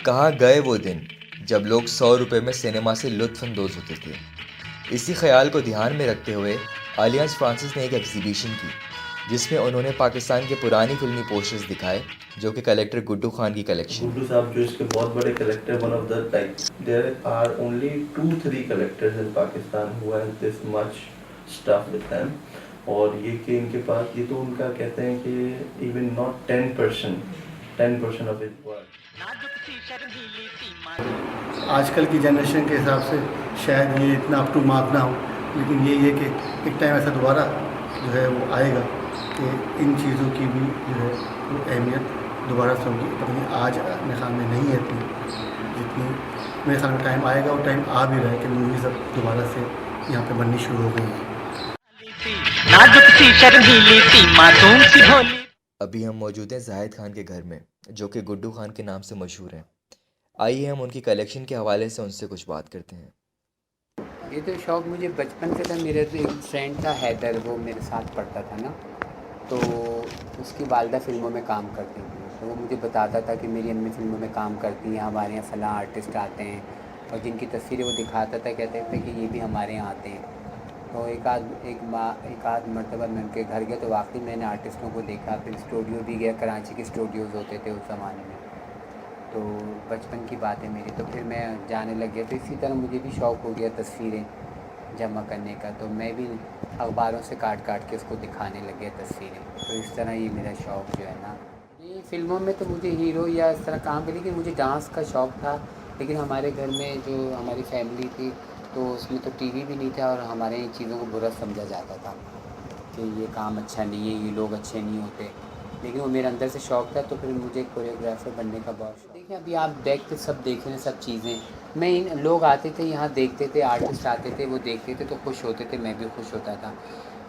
कहाँ गए वो दिन जब लोग 100 रुपये में सिनेमा से लुत्फ़अंदोज़ होते थे। इसी ख्याल को ध्यान में रखते हुए आलियांज फ्रांसिस ने एक एग्जीबिशन की जिसमें उन्होंने पाकिस्तान के पुरानी फिल्मी पोस्टर्स दिखाए जो कि कलेक्टर गुड्डू खान की कलेक्शन। गुड्डू साहब जो इसके बहुत बड़े collector, one of the like there are only 2-3 collectors in Pakistan who have this much stuff with them. और ये कि इनके पास ये तो उनका कहते हैं कि even not 10% of his work. आजकल की जनरेशन के हिसाब से शायद ये इतना अप टू मार्क ना हो, लेकिन ये कि एक टाइम ऐसा दोबारा जो है वो आएगा कि इन चीज़ों की भी जो है वो अहमियत दोबारा से होगी। पता नहीं आज मेरे ख्याल में नहीं है इतनी जितनी मेरे ख्याल में टाइम आएगा, और टाइम आ भी रहा है कि मूवीज़ अब दोबारा से यहाँ पे बननी शुरू हो गई हैं। अभी हम मौजूद हैं जाहिद खान के घर में जो कि गुड्डू खान के नाम से मशहूर हैं। आइए हम उनकी कलेक्शन के हवाले से उनसे कुछ बात करते हैं। ये तो शौक़ मुझे बचपन से था। मेरा तो एक फ्रेंड था हैदर, वो मेरे साथ पढ़ता था ना, तो उसकी वालिदा फ़िल्मों में काम करती थी। तो वो मुझे बताता था कि मेरी अम्मी फ़िल्मों में काम करती हैं, हमारे यहाँ फ़लाँ आर्टिस्ट आते हैं, और जिनकी तस्वीरें वो दिखाता था कहते थे कि ये भी हमारे यहाँ आते हैं। तो एक आध मरतबा मैं उनके घर गया तो वाकई मैंने आर्टिस्टों को देखा। फिर स्टूडियो भी गया, कराची के स्टूडियोज़ होते थे उस ज़माने में। तो बचपन की बात है मेरी। तो फिर मैं जाने लग गया, तो इसी तरह मुझे भी शौक़ हो गया तस्वीरें जमा करने का। तो मैं भी अखबारों से काट के उसको दिखाने लग गया तस्वीरें। तो इस तरह ये मेरा शौक़ जो है ना, ये फ़िल्मों में तो मुझे हीरो या इस तरह काम लेकिन मुझे डांस का शौक़ था। लेकिन हमारे घर में जो हमारी फैमिली थी तो उसमें तो टीवी भी नहीं था, और हमारे इन चीज़ों को बुरा समझा जाता था कि ये काम अच्छा नहीं है, ये लोग अच्छे नहीं होते। लेकिन वो मेरे अंदर से शौक़ था, तो फिर मुझे कोरियोग्राफर बनने का बहुत शौक़। देखिए अभी आप देखते सब देख रहे हैं सब चीज़ें। मैं इन लोग आते थे यहाँ देखते थे, आर्टिस्ट आते थे वो देखते थे तो खुश होते थे, मैं भी खुश होता था।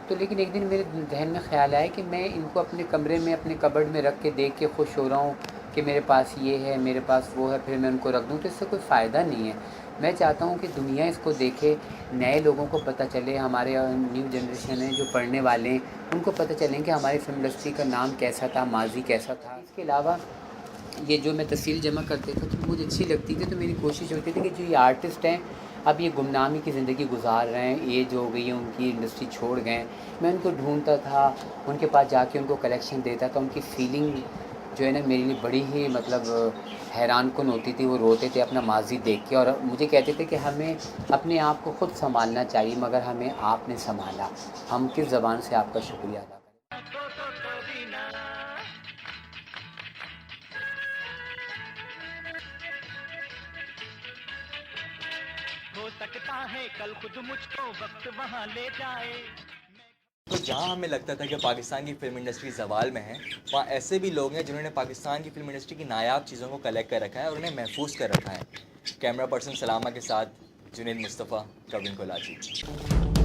तो लेकिन एक दिन मेरे जहन में ख़्याल आया कि मैं इनको अपने कमरे में अपने कबर्ड में रख के देख के खुश हो रहा हूँ कि मेरे पास ये है, मेरे पास वो है, फिर मैं उनको रख दूँ, तो इससे कोई फ़ायदा नहीं है। मैं चाहता हूँ कि दुनिया इसको देखे, नए लोगों को पता चले, हमारे न्यू जनरेशन है जो पढ़ने वाले हैं उनको पता चलें कि हमारी फ़िल्म इंडस्ट्री का नाम कैसा था, माज़ी कैसा था। इसके अलावा ये जो मैं तस्वीर जमा करते थे तो मुझे अच्छी लगती थी, तो मेरी कोशिश होती थी कि जो ये आर्टिस्ट हैं अब ये गुमनामी की ज़िंदगी गुजार रहे हैं, एज हो गई है उनकी, इंडस्ट्री छोड़ गए, मैं उनको ढूंढता था, उनके पास जाके उनको कलेक्शन देता था। उनकी फ़ीलिंग जो है ना मेरे लिए बड़ी ही मतलब हैरानकुन होती थी। वो रोते थे अपना माज़ी देख के, और मुझे कहते थे कि हमें अपने आप को ख़ुद संभालना चाहिए, मगर हमें आपने संभाला, हम किस ज़बान से आपका शुक्रिया अदा करें। हो सकता है कल खुद मुझको वक्त वहाँ ले जाए। तो जहाँ हमें लगता था कि पाकिस्तान की फ़िल्म इंडस्ट्री ज़वाल में है, वहाँ ऐसे भी लोग हैं जिन्होंने पाकिस्तान की फ़िल्म इंडस्ट्री की नायाब चीज़ों को कलेक्ट कर रखा है और उन्हें महफूज कर रखा है। कैमरा पर्सन सलामा के साथ जुनैद मुस्तफ़ा, कविन कोलाची।